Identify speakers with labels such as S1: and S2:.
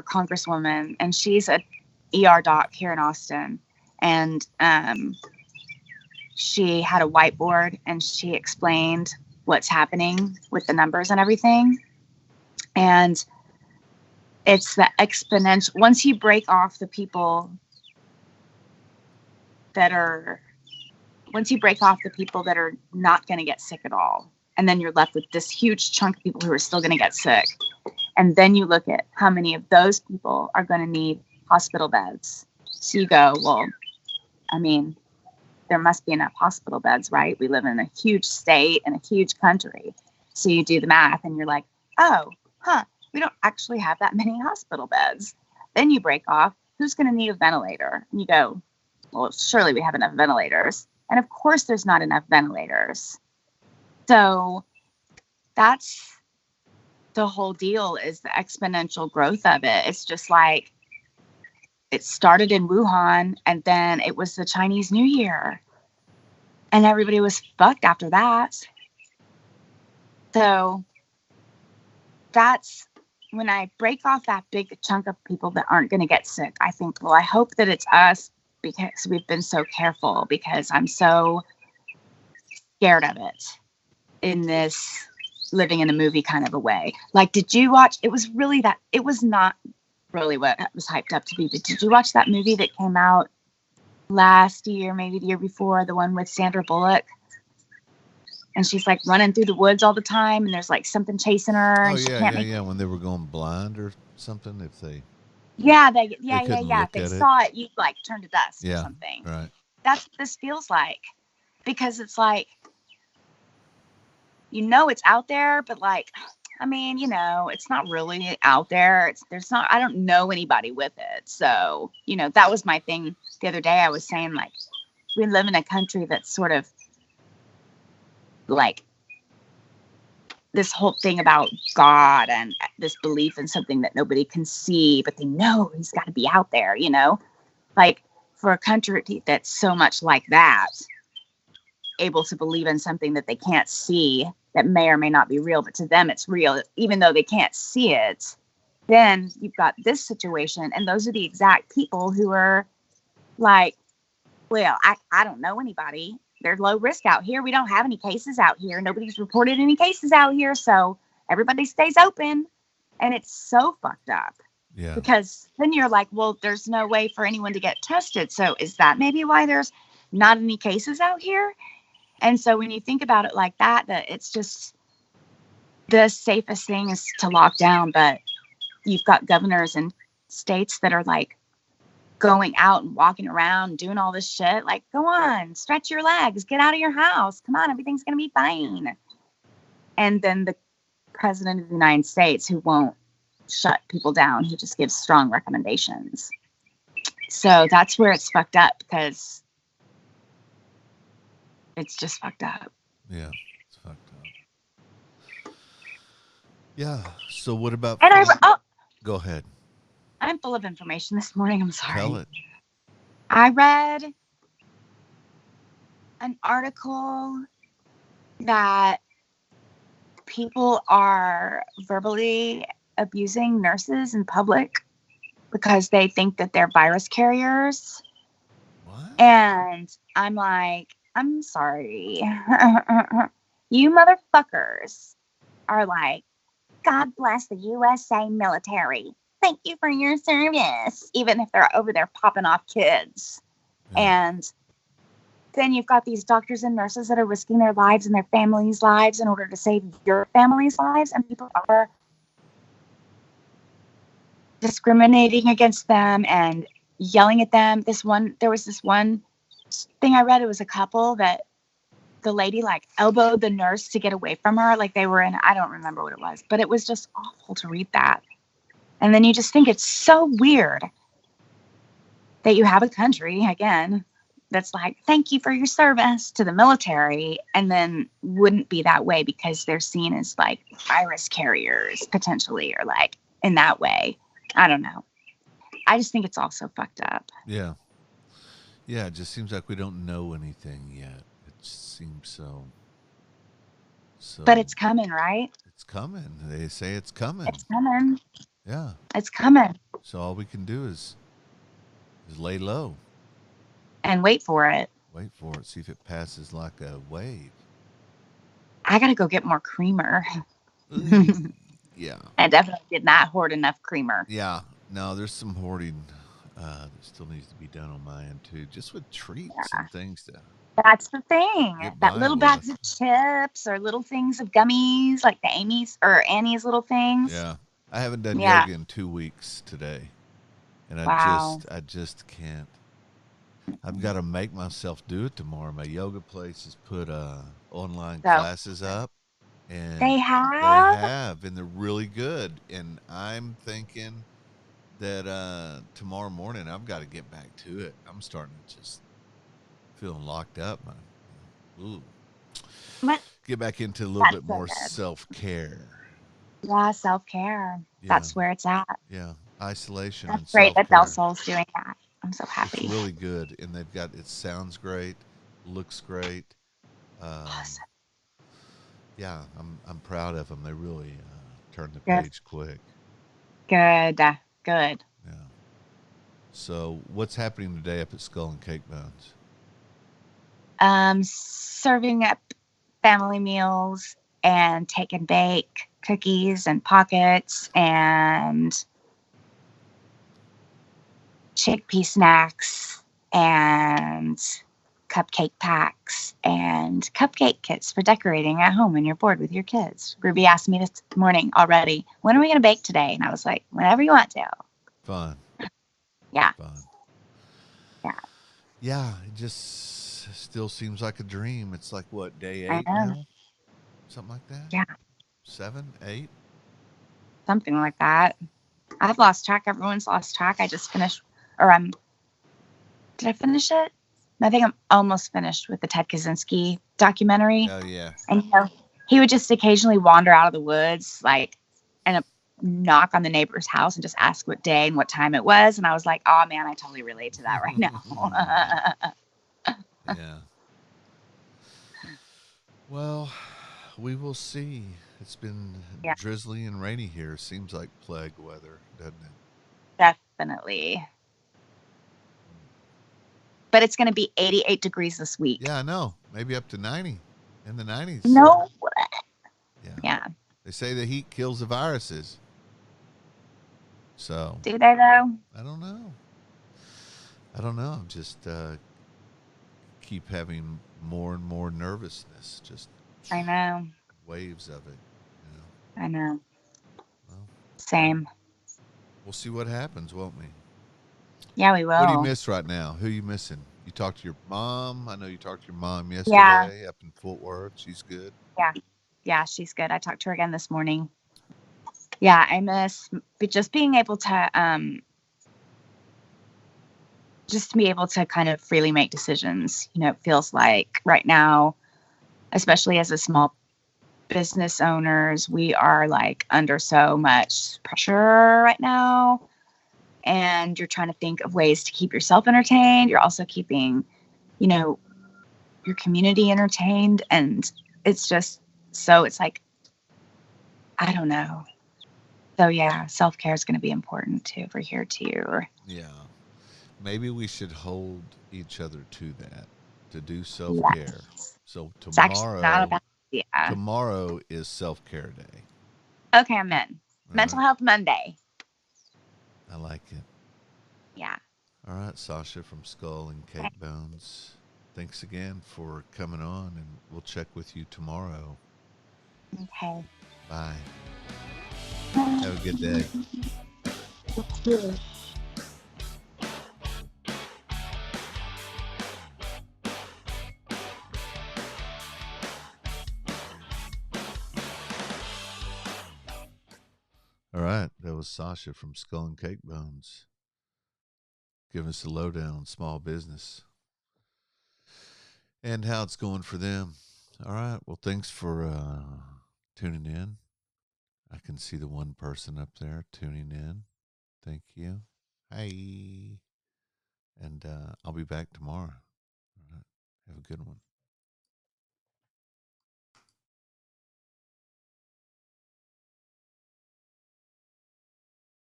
S1: congresswoman, and she's a ER doc here in Austin. And she had a whiteboard and she explained what's happening with the numbers and everything. And it's the exponential. Once you break off the people that are not going to get sick at all, and then you're left with this huge chunk of people who are still going to get sick. And then you look at how many of those people are going to need hospital beds. So you go, well, I mean, there must be enough hospital beds, right? We live in a huge state and a huge country. So you do the math and you're like, oh, we don't actually have that many hospital beds. Then you break off, who's going to need a ventilator? And you go, well, surely we have enough ventilators. And of course there's not enough ventilators. So that's the whole deal, is the exponential growth of it. It's just like, it started in Wuhan and then it was the Chinese New Year and everybody was fucked after that. So that's when I break off that big chunk of people that aren't going to get sick. I think, well, I hope that it's us because we've been so careful, because I'm so scared of it in this living in a movie kind of a way. Like, did you watch, it was not really what it was hyped up to be, but did you watch that movie that came out last year, maybe the year before, the one with Sandra Bullock? And she's like running through the woods all the time, and there's like something chasing her.
S2: Oh,
S1: and
S2: yeah. When they were going blind or something, if they couldn't
S1: if
S2: look
S1: they
S2: at it.
S1: saw it, you'd like turn to dust or something.
S2: Right.
S1: That's what this feels like, because it's like, it's out there, but like, I mean, it's not really out there. I don't know anybody with it. So, that was my thing the other day. I was saying, like, we live in a country that's sort of like this whole thing about God and this belief in something that nobody can see, but they know he's got to be out there, like, for a country that's so much like that, able to believe in something that they can't see, that may or may not be real, but to them it's real, even though they can't see it. Then you've got this situation, and those are the exact people who are like, well, I don't know anybody. They're low risk out here. We don't have any cases out here. Nobody's reported any cases out here, so everybody stays open. And it's so fucked up.
S2: Yeah.
S1: Because then you're like, well, there's no way for anyone to get tested. So is that maybe why there's not any cases out here? And so when you think about it like that it's just the safest thing is to lock down. But you've got governors in states that are like going out and walking around doing all this shit. Like, go on, stretch your legs, get out of your house. Come on, everything's going to be fine. And then the president of the United States, who won't shut people down, he just gives strong recommendations. So that's where it's fucked up, because it's just fucked up.
S2: Yeah, it's fucked up. Yeah. So what about?
S1: And
S2: go ahead.
S1: I'm full of information this morning. I'm sorry.
S2: Tell it.
S1: I read an article that people are verbally abusing nurses in public because they think that they're virus carriers.
S2: What?
S1: And I'm like, I'm sorry. You motherfuckers are like, God bless the USA military. Thank you for your service. Even if they're over there popping off kids. Yeah. And then you've got these doctors and nurses that are risking their lives and their families' lives in order to save your family's lives. And people are discriminating against them and yelling at them. There was this one thing I read. It was a couple that the lady like elbowed the nurse to get away from her. Like they were in, I don't remember what it was, but it was just awful to read that. And then you just think it's so weird that you have a country, again, that's like, thank you for your service to the military, and then wouldn't be that way because they're seen as like virus carriers potentially, or like in that way. I don't know. I just think it's all so fucked up.
S2: Yeah. Yeah, it just seems like we don't know anything yet. It seems so.
S1: But it's coming, right?
S2: It's coming. They say it's coming.
S1: It's coming.
S2: Yeah.
S1: It's coming.
S2: So all we can do is lay low,
S1: and wait for it.
S2: wait for it, see if it passes like a wave.
S1: I gotta go get more creamer.
S2: Yeah.
S1: I definitely did not hoard enough creamer.
S2: Yeah. No, there's some hoarding that still needs to be done on my end too, just with treats
S1: Yeah,
S2: and things to
S1: that's the thing.
S2: get
S1: That
S2: by
S1: little
S2: with.
S1: bags of chips or little things of gummies, like the Amy's or Annie's little things.
S2: Yeah. I haven't done
S1: Yeah.
S2: yoga in 2 weeks today. And
S1: Wow.
S2: I just can't. I've got to make myself do it tomorrow. My yoga place has put online
S1: So
S2: classes up, and
S1: they
S2: they
S1: have.
S2: have, and they're really good. And I'm thinking that tomorrow morning I've got to get back to it. I'm starting to just feeling locked up, man. Ooh.
S1: But
S2: Get back into a little
S1: that's
S2: bit
S1: so
S2: more
S1: good.
S2: self care.
S1: Yeah, self care.
S2: Yeah,
S1: That's where it's at.
S2: yeah. Isolation
S1: That's
S2: and
S1: great
S2: self
S1: that Del
S2: care.
S1: Sol's doing that. I'm so
S2: It's
S1: happy.
S2: really good, and they've got it. Sounds great, looks great. Um,
S1: Awesome.
S2: yeah, I'm proud of them. They really turned the
S1: Good.
S2: page quick.
S1: Good. Good.
S2: Yeah. So, what's happening today up at Skull and Cake Bones?
S1: Serving up family meals and take and bake cookies and pockets and chickpea snacks and cupcake packs and cupcake kits for decorating at home when you're bored with your kids. Ruby asked me this morning already, when are we going to bake today? And I was like, whenever you want to.
S2: Fun,
S1: Yeah.
S2: fun.
S1: Yeah.
S2: Yeah, it just still seems like a dream. It's like what, day
S1: I
S2: 8
S1: know.
S2: now? Something like that?
S1: Yeah.
S2: 7, 8?
S1: Something like that. I've lost track. Everyone's lost track. I just finished, or did I finish it? I think I'm almost finished with the Ted Kaczynski documentary.
S2: Oh yeah.
S1: And he would just occasionally wander out of the woods, like, and knock on the neighbor's house and just ask what day and what time it was. And I was like, oh man, I totally relate to that right now.
S2: Yeah. Well, we will see. It's been
S1: Yeah,
S2: drizzly and rainy here. Seems like plague weather, doesn't it?
S1: definitely. But it's going to be 88 degrees this week.
S2: Yeah, I know. Maybe up to 90 in the 90s.
S1: No.
S2: Yeah.
S1: Yeah.
S2: They say the heat kills the viruses. So,
S1: Do they though?
S2: I don't know. I don't know. I'm just keep having more and more nervousness. Just
S1: I know.
S2: waves of it. You know.
S1: I know.
S2: Well,
S1: Same.
S2: we'll see what happens, won't we?
S1: Yeah, we
S2: What do you
S1: will.
S2: miss right now? Who are you missing? You talked to your mom. I know you talked to your mom
S1: Yeah.
S2: yesterday up in Fort Worth. She's good.
S1: Yeah. Yeah, she's good. I talked to her again this morning. Yeah, I miss just being able to just be able to kind of freely make decisions. It feels like right now, especially as a small business owners, we are like under so much pressure right now. And you're trying to think of ways to keep yourself entertained. You're also keeping, you know, your community entertained. And it's just so it's like, I don't know. So yeah, self-care is going to be important too for here too.
S2: Yeah. Maybe we should hold each other to that, to do self
S1: Yeah.
S2: care. So
S1: It's actually not a bad idea.
S2: tomorrow is self care day.
S1: Okay, I'm in.
S2: All
S1: Mental
S2: right.
S1: Health Monday.
S2: I like it.
S1: Yeah.
S2: All right, Sasha from Skull and Cake Bones. Thanks again for coming on, and we'll check with you tomorrow.
S1: Okay.
S2: Bye. Have a good day. All right, that was Sasha from Skull and Cake Bones giving us a lowdown on small business and how it's going for them. All right, well, thanks for tuning in. I can see the one person up there tuning in. Thank you. Hi. And I'll be back tomorrow. All right, have a good one.